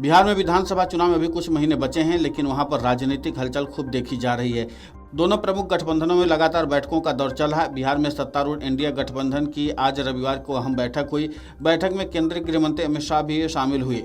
बिहार में विधानसभा चुनाव में अभी कुछ महीने बचे हैं, लेकिन वहां पर राजनीतिक हलचल खूब देखी जा रही है। दोनों प्रमुख गठबंधनों में लगातार बैठकों का दौर चल रहा है। बिहार में सत्तारूढ़ एनडीए गठबंधन की आज रविवार को अहम बैठक हुई। बैठक में केंद्रीय गृह मंत्री अमित शाह भी शामिल हुए।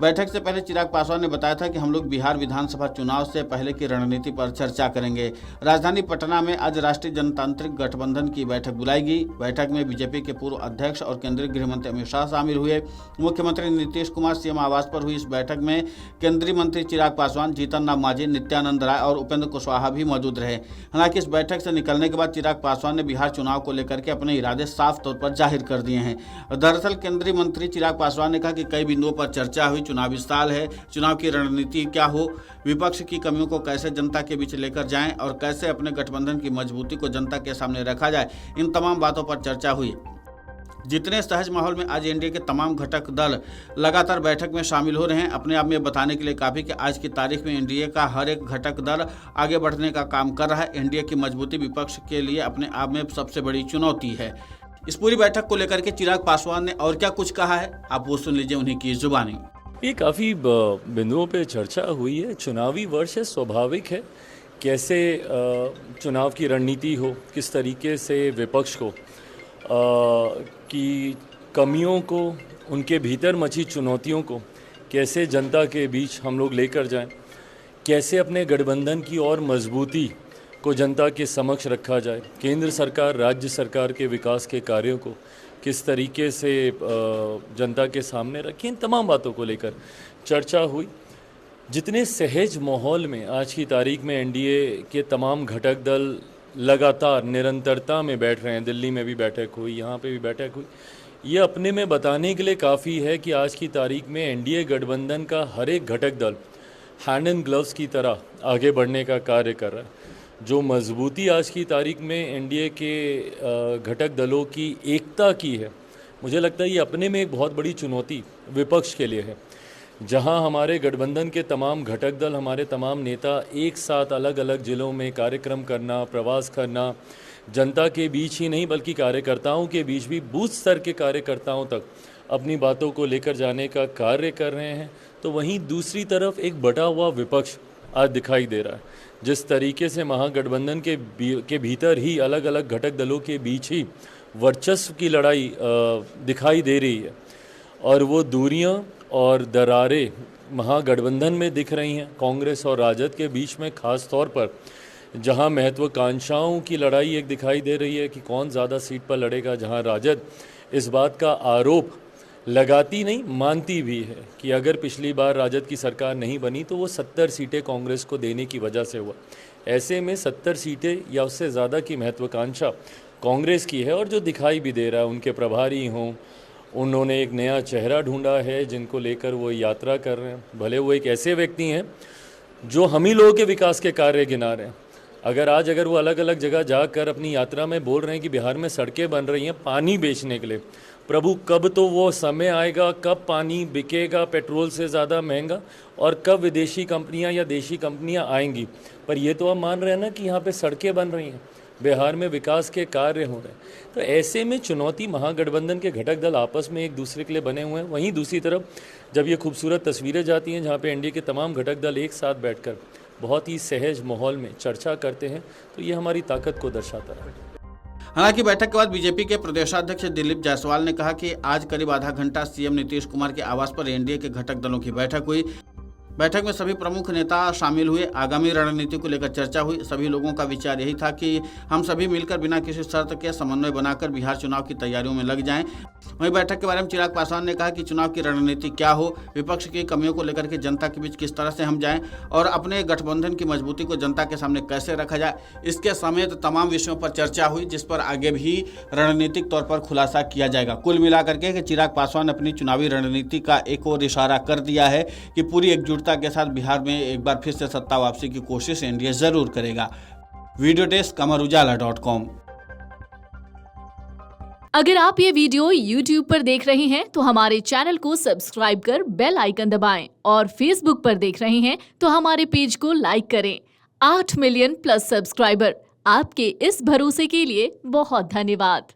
बैठक से पहले चिराग पासवान ने बताया था कि हम लोग बिहार विधानसभा चुनाव से पहले की रणनीति पर चर्चा करेंगे। राजधानी पटना में आज राष्ट्रीय जनतांत्रिक गठबंधन की बैठक बुलाई गई। बैठक में बीजेपी के पूर्व अध्यक्ष और केंद्रीय गृह मंत्री अमित शाह शामिल हुए। मुख्यमंत्री नीतीश कुमार सीएम आवास पर हुई इस बैठक में केंद्रीय मंत्री चिराग पासवान, जीतन राम मांझी, नित्यानंद राय और उपेंद्र कुशवाहा भी मौजूद रहे। हालांकि इस बैठक से निकलने के बाद चिराग पासवान ने बिहार चुनाव को लेकर के अपने इरादे साफ तौर पर जाहिर कर दिए हैं। दरअसल केंद्रीय मंत्री चिराग पासवान ने कहा कि कई बिंदुओं पर चर्चा हुई। चुनावी साल है, चुनाव की रणनीति क्या हो, विपक्ष की कमियों को कैसे जनता के बीच लेकर जाएं और कैसे अपने गठबंधन की मजबूती को जनता के सामने रखा जाए, इन तमाम बातों पर चर्चा हुई। जितने सहज माहौल में आज एनडीए के तमाम घटक दल लगातार बैठक में शामिल हो रहे हैं, अपने आप में बताने के लिए काफ़ी कि आज की तारीख में एनडीए का हर एक घटक दल आगे बढ़ने का काम कर रहा है। एनडीए की मजबूती विपक्ष के लिए अपने आप में सबसे बड़ी चुनौती है। इस पूरी बैठक को लेकर के चिराग पासवान ने और क्या कुछ कहा है, आप वो सुन लीजिए उन्हीं की जुबानी। ये काफ़ी बिंदुओं पे चर्चा हुई है। चुनावी वर्ष है, स्वाभाविक है कैसे चुनाव की रणनीति हो, किस तरीके से विपक्ष को की कमियों को, उनके भीतर मची चुनौतियों को कैसे जनता के बीच हम लोग लेकर जाएं, कैसे अपने गठबंधन की और मजबूती को जनता के समक्ष रखा जाए, केंद्र सरकार राज्य सरकार के विकास के कार्यों को किस तरीके से जनता के सामने रखें, इन तमाम बातों को लेकर चर्चा हुई। जितने सहज माहौल में आज की तारीख में एनडीए के तमाम घटक दल लगातार निरंतरता में बैठ रहे हैं, दिल्ली में भी बैठक हुई, यहाँ पे भी बैठक हुई, ये अपने में बताने के लिए काफ़ी है कि आज की तारीख में एनडीए गठबंधन का हर एक घटक दल हैंड एंड ग्लव्स की तरह आगे बढ़ने का कार्य कर रहा है। जो मजबूती आज की तारीख में एनडीए के घटक दलों की एकता की है, मुझे लगता है ये अपने में एक बहुत बड़ी चुनौती विपक्ष के लिए है। जहां हमारे गठबंधन के तमाम घटक दल, हमारे तमाम नेता एक साथ अलग अलग ज़िलों में कार्यक्रम करना, प्रवास करना, जनता के बीच ही नहीं बल्कि कार्यकर्ताओं के बीच भी, बूथ स्तर के कार्यकर्ताओं तक अपनी बातों को लेकर जाने का कार्य कर रहे हैं, तो वहीं दूसरी तरफ एक बटा हुआ विपक्ष आज दिखाई दे रहा है। जिस तरीके से महागठबंधन के भीतर ही अलग अलग घटक दलों के बीच ही वर्चस्व की लड़ाई दिखाई दे रही है और वो दूरियां और दरारें महागठबंधन में दिख रही हैं। कांग्रेस और राजद के बीच में खास तौर पर जहां महत्वाकांक्षाओं की लड़ाई एक दिखाई दे रही है कि कौन ज़्यादा सीट पर लड़ेगा, जहां राजद इस बात का आरोप लगाती नहीं मानती भी है कि अगर पिछली बार राजद की सरकार नहीं बनी तो वो 70 सीटें कांग्रेस को देने की वजह से हुआ। ऐसे में 70 सीटें या उससे ज़्यादा की महत्वाकांक्षा कांग्रेस की है और जो दिखाई भी दे रहा है, उनके प्रभारी हों, उन्होंने एक नया चेहरा ढूंढा है जिनको लेकर वो यात्रा कर रहे हैं। भले वो एक ऐसे व्यक्ति हैं जो हम ही लोगों के विकास के कार्य गिना रहे हैं। अगर वो अलग अलग जगह जाकर अपनी यात्रा में बोल रहे हैं कि बिहार में सड़कें बन रही हैं पानी बेचने के लिए, प्रभु कब तो वो समय आएगा, कब पानी बिकेगा पेट्रोल से ज़्यादा महंगा और कब विदेशी कंपनियां या देशी कंपनियां आएंगी। पर ये तो हम मान रहे हैं ना कि यहाँ पे सड़कें बन रही हैं, बिहार में विकास के कार्य हो रहे हैं। तो ऐसे में चुनौती महागठबंधन के घटक दल आपस में एक दूसरे के लिए बने हुए हैं। वहीं दूसरी तरफ जब ये खूबसूरत तस्वीरें जाती हैं जहाँ पे एनडीए के तमाम घटक दल एक साथ बैठकर बहुत ही सहज माहौल में चर्चा करते हैं, तो ये हमारी ताकत को दर्शाता है। हालांकि बैठक के बाद बीजेपी के प्रदेशाध्यक्ष दिलीप जायसवाल ने कहा कि आज करीब आधा घंटा सीएम नीतीश कुमार के आवास पर एनडीए के घटक दलों की बैठक हुई। बैठक में सभी प्रमुख नेता शामिल हुए। आगामी रणनीति को लेकर चर्चा हुई। सभी लोगों का विचार यही था कि हम सभी मिलकर बिना किसी शर्त के समन्वय बनाकर बिहार चुनाव की तैयारियों में लग जाएं। वहीं बैठक के बारे में चिराग पासवान ने कहा कि चुनाव की रणनीति क्या हो, विपक्ष की कमियों को लेकर के जनता के बीच किस तरह से हम जाएं और अपने गठबंधन की मजबूती को जनता के सामने कैसे रखा जाए, इसके समेत तमाम विषयों पर चर्चा हुई, जिस पर आगे भी रणनीतिक तौर पर खुलासा किया जाएगा। कुल मिलाकर के चिराग पासवान अपनी चुनावी रणनीति का एक और इशारा कर दिया है कि पूरी एकजुटता के साथ बिहार में एक बार फिर से सत्ता वापसी की कोशिश एनडीए जरूर करेगा। Video desk amarujala.com। अगर आप ये वीडियो YouTube पर देख रहे हैं तो हमारे चैनल को सब्सक्राइब कर बेल आइकन दबाएं और Facebook पर देख रहे हैं तो हमारे पेज को लाइक करें। 8 मिलियन प्लस सब्सक्राइबर, आपके इस भरोसे के लिए बहुत धन्यवाद।